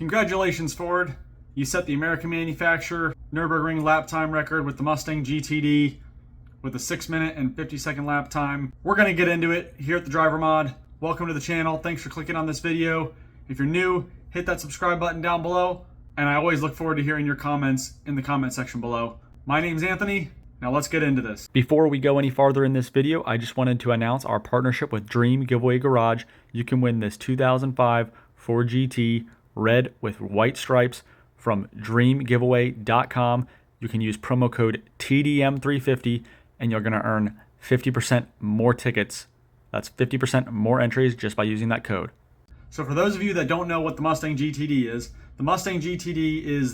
Congratulations, Ford. You set the American Manufacturer Nürburgring lap time record with the Mustang GTD with a 6 minute and 50-second lap time. We're going to get into it here at the Driver Mod. Welcome to the channel. Thanks for clicking on this video. If you're new, hit that subscribe button down below. And I always look forward to hearing your comments in the comment section below. My name's Anthony. Now let's get into this. Before we go any farther in this video, I just wanted to announce our partnership with Dream Giveaway Garage. You can win this 2005 Ford GT red with white stripes from dreamgiveaway.com. You can use promo code TDM350 and you're going to earn 50% more tickets. That's 50% more entries just by using that code. So for those of you that don't know what the Mustang GTD is, the Mustang GTD is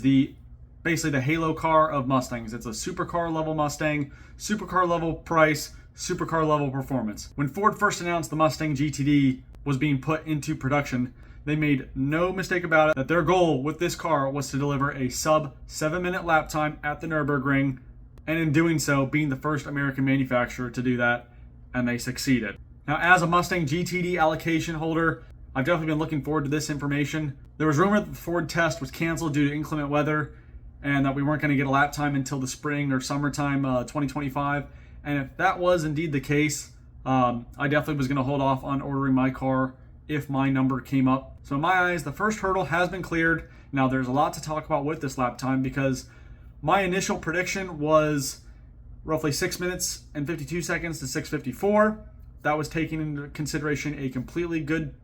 basically the halo car of Mustangs. It's a supercar level Mustang, supercar level price, supercar level performance. When Ford first announced the Mustang GTD was being put into production, they made no mistake about it that their goal with this car was to deliver a sub 7-minute lap time at the Nürburgring, and in doing so, being the first American manufacturer to do that, and they succeeded. Now, as a Mustang GTD allocation holder, I've definitely been looking forward to this information. There was rumor that the Ford test was canceled due to inclement weather, and that we weren't going to get a lap time until the spring or summertime 2025. And if that was indeed the case, I definitely was going to hold off on ordering my car if my number came up. So in my eyes, the first hurdle has been cleared. Now there's a lot to talk about with this lap time because my initial prediction was roughly 6 minutes and 52 seconds to 6:54. That was taking into consideration a completely good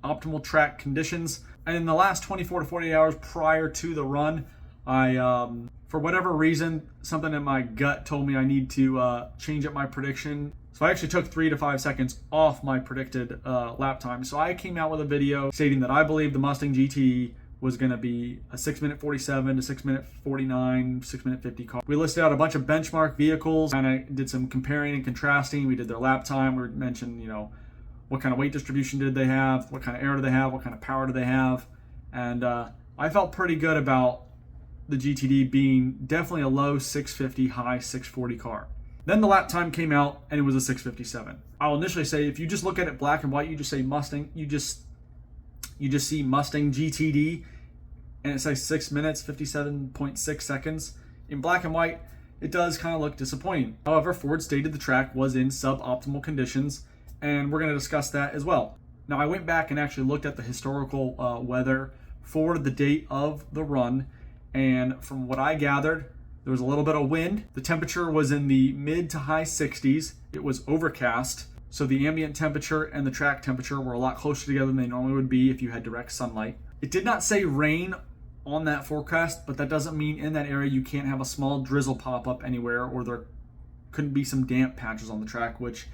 optimal track conditions. And in the last 24 to 48 hours prior to the run, for whatever reason, something in my gut told me I need to change up my prediction. So I actually took 3 to 5 seconds off my predicted lap time. So I came out with a video stating that I believe the Mustang GT was going to be a 6 minute 47 to 6 minute 49, 6 minute 50 car. We listed out a bunch of benchmark vehicles and I did some comparing and contrasting. We did their lap time. We mentioned, what kind of weight distribution did they have? What kind of air do they have? What kind of power do they have? And I felt pretty good about the GTD being definitely a low 650, high 640 car. Then the lap time came out and it was a 657. I'll initially say if you just look at it black and white, you just say Mustang, you just see Mustang GTD and it says 6 minutes, 57.6 seconds. In black and white, it does kind of look disappointing. However, Ford stated the track was in suboptimal conditions and we're going to discuss that as well. Now I went back and actually looked at the historical weather for the date of the run. And from what I gathered, there was a little bit of wind. The temperature was in the mid to high 60s. It was overcast. So the ambient temperature and the track temperature were a lot closer together than they normally would be if you had direct sunlight. It did not say rain on that forecast, but that doesn't mean in that area you can't have a small drizzle pop up anywhere or there couldn't be some damp patches on the track, which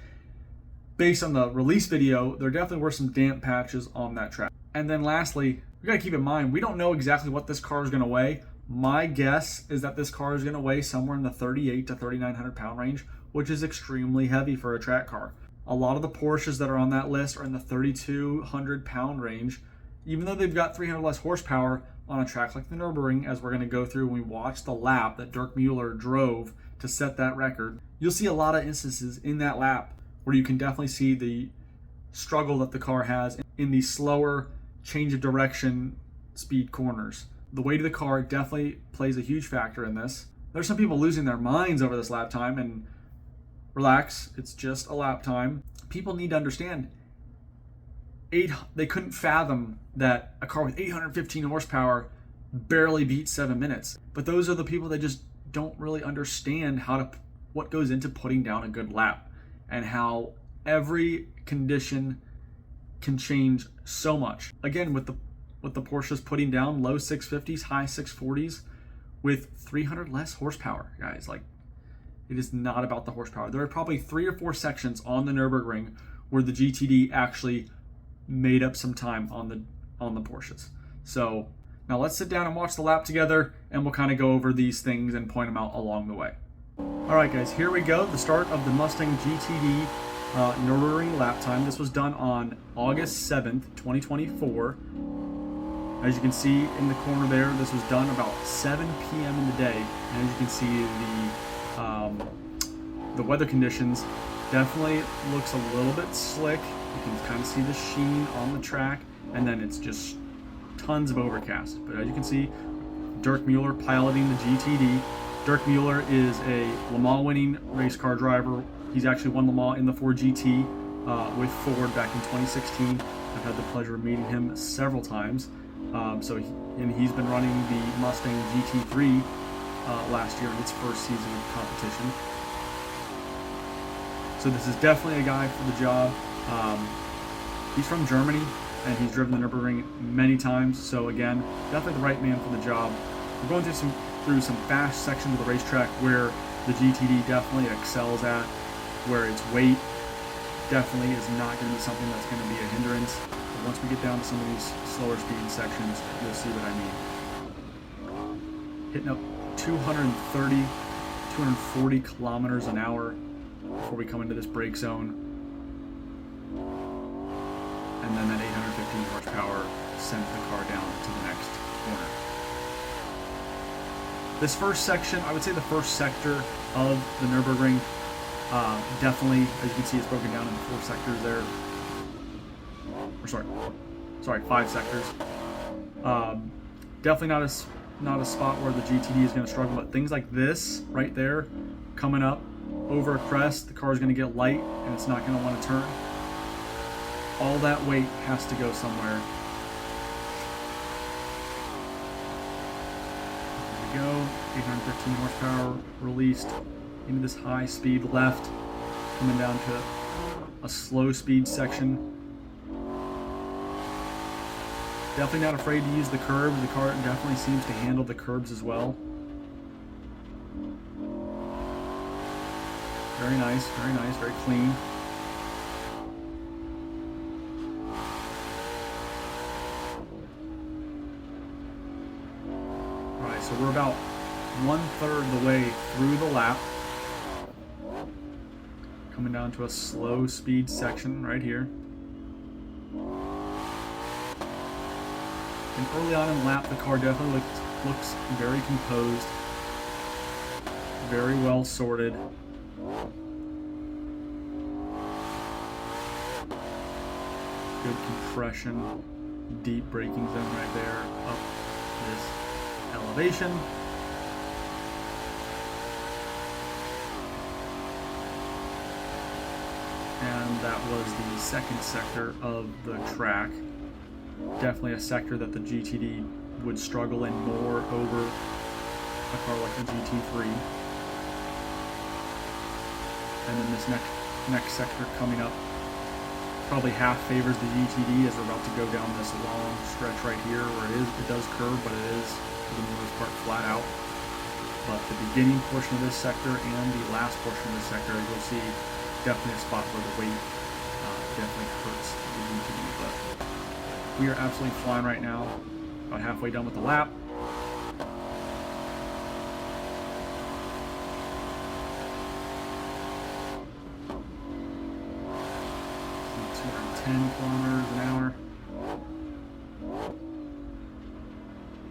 based on the release video, there definitely were some damp patches on that track. And then lastly, we gotta keep in mind, we don't know exactly what this car is gonna weigh. My guess is that this car is gonna weigh somewhere in the 38 to 3,900 pound range, which is extremely heavy for a track car. A lot of the Porsches that are on that list are in the 3,200 pound range, even though they've got 300 less horsepower on a track like the Nürburgring, as we're gonna go through when we watch the lap that Dirk Mueller drove to set that record. You'll see a lot of instances in that lap where you can definitely see the struggle that the car has in these slower change of direction speed corners. The weight of the car definitely plays a huge factor in this. There's some people losing their minds over this lap time, and relax, it's just a lap time. People need to understand they couldn't fathom that a car with 815 horsepower barely beats 7 minutes. But those are the people that just don't really understand what goes into putting down a good lap and how every condition can change so much. Again, with the Porsches putting down low 650s, high 640s with 300 less horsepower, guys. Like, it is not about the horsepower. There are probably 3 or 4 sections on the Nürburgring where the GTD actually made up some time on the Porsches. So now let's sit down and watch the lap together and we'll kind of go over these things and point them out along the way. All right, guys, here we go. The start of the Mustang GTD Nürburgring lap time. This was done on August 7th, 2024. As you can see in the corner there, this was done about 7 p.m. in the day. And as you can see, the weather conditions definitely looks a little bit slick. You can kind of see the sheen on the track, and then it's just tons of overcast. But as you can see, Dirk Mueller piloting the GTD. Dirk Mueller is a Le Mans winning race car driver. He's actually won Le Mans in the Ford GT with Ford back in 2016. I've had the pleasure of meeting him several times. He's been running the Mustang GT3 last year in its first season of competition. So this is definitely a guy for the job. He's from Germany, and he's driven the Nürburgring many times. So again, definitely the right man for the job. We're going through some fast sections of the racetrack where the GTD definitely excels at, where its weight definitely is not going to be something that's going to be a hindrance. But once we get down to some of these slower speed sections, you'll see what I mean. Hitting up 230, 240 kilometers an hour before we come into this brake zone. And then that 815 horsepower sends the car down to the next corner. This first section, I would say the first sector of the Nürburgring, definitely, as you can see, it's broken down into 4 sectors there. Or 5 sectors. Definitely not a spot where the GTD is going to struggle, but things like this right there, coming up over a crest, the car is going to get light and it's not going to want to turn. All that weight has to go somewhere. There we go, 815 horsepower released into this high speed left, coming down to a slow speed section. Definitely not afraid to use the curbs. The car definitely seems to handle the curbs as well. Very nice, very clean. Alright, so we're about 1/3 of the way through the lap. Coming down to a slow speed section right here. And early on in the lap, the car definitely looks very composed, very well sorted. Good compression, deep braking zone right there, up this elevation. And that was the second sector of the track. Definitely a sector that the GTD would struggle in more over a car like the GT3. And then this next sector coming up probably half favors the GTD as we're about to go down this long stretch right here where it does curve, but it is for the most part flat out. But the beginning portion of this sector and the last portion of this sector, as you'll see, definitely a spot where the weight definitely hurts the GTD. But we are absolutely flying right now, about halfway done with the lap. 10 kilometers an hour.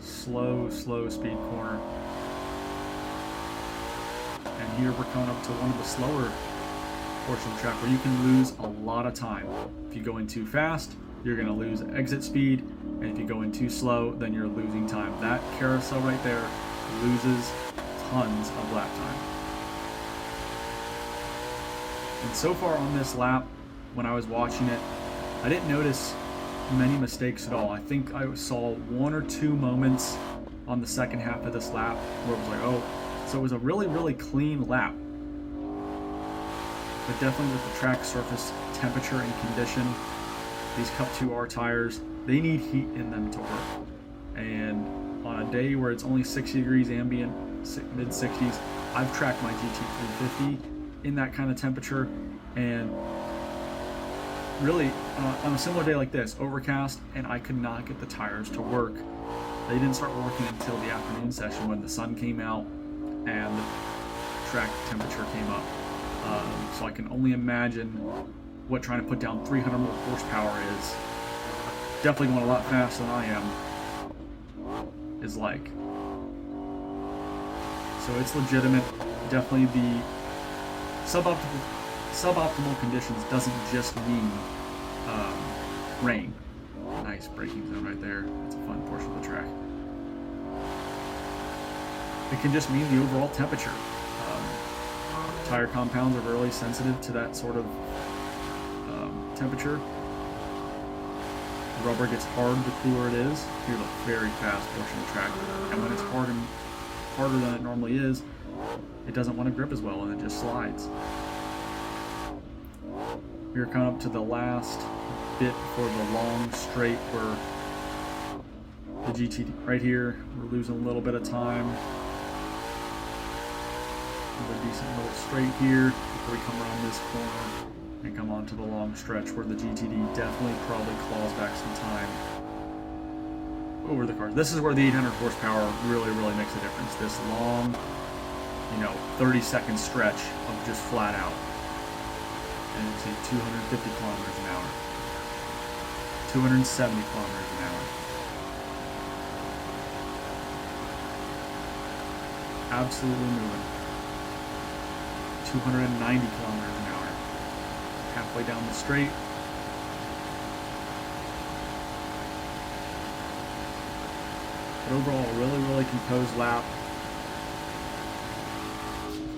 Slow speed corner. And here we're coming up to one of the slower portions of the track where you can lose a lot of time. If you go in too fast, you're going to lose exit speed, and if you go in too slow, then you're losing time. That carousel right there loses tons of lap time. And so far on this lap, when I was watching it, I didn't notice many mistakes at all. I think I saw 1 or 2 moments on the second half of this lap where it was like, oh, so it was a really clean lap. But definitely with the track surface temperature and condition, these Cup 2R tires, they need heat in them to work. And on a day where it's only 60 degrees ambient, mid-60s, I've tracked my GT350 in that kind of temperature, and really on a similar day like this, overcast, and I could not get the tires to work. They didn't start working until the afternoon session when the sun came out and the track temperature came up. So I can only imagine what trying to put down 300 more horsepower is, definitely going a lot faster than I am, is like. So it's legitimate. Definitely the suboptimal conditions doesn't just mean rain. I Nice braking zone right there. It's a fun portion of the track. It can just mean the overall temperature. Tire compounds are really sensitive to that sort of temperature. The rubber gets hard the cooler it is. Here's a very fast portion of the track. And when it's harder than it normally is, it doesn't want to grip as well and it just slides. We're coming up to the last bit for the long straight where the GTD, right here, we're losing a little bit of time. Have a decent little straight here before we come around this corner and come onto the long stretch where the GTD definitely probably claws back some time over the cars. This is where the 800 horsepower really makes a difference. This long, 30-second stretch of just flat out. And you see 250 kilometers an hour, 270 kilometers an hour. Absolutely moving. 290 kilometers an hour. Halfway down the straight. But overall, a really composed lap.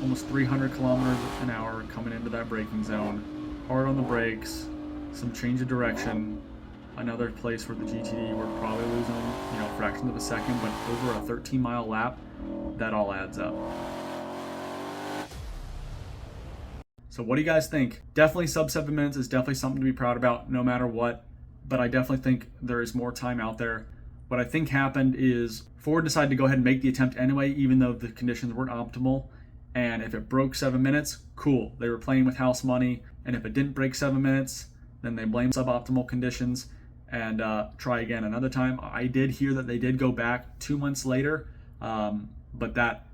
Almost 300 kilometers an hour coming into that braking zone. Hard on the brakes, some change of direction. Another place where the GTD we're probably losing, fractions of a second, but over a 13-mile lap, that all adds up. So what do you guys think? Definitely sub 7 minutes is definitely something to be proud about no matter what, but I definitely think there is more time out there. What I think happened is Ford decided to go ahead and make the attempt anyway, even though the conditions weren't optimal. And if it broke 7 minutes, cool. They were playing with house money. And if it didn't break 7 minutes, then they blame suboptimal conditions and try again another time. I did hear that they did go back 2 months later, but that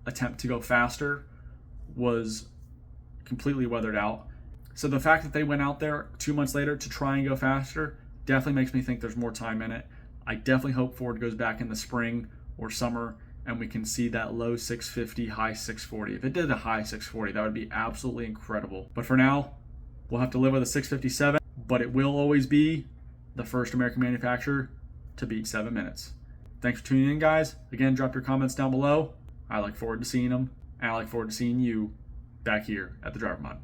attempt to go faster was completely weathered out. So the fact that they went out there 2 months later to try and go faster definitely makes me think there's more time in it. I definitely hope Ford goes back in the spring or summer and we can see that low 650, high 640. If it did a high 640, that would be absolutely incredible. But for now, we'll have to live with a 657, but it will always be the first American manufacturer to beat 7 minutes. Thanks for tuning in, guys. Again, drop your comments down below. I look forward to seeing them, and I look forward to seeing you back here at the Driver Mod.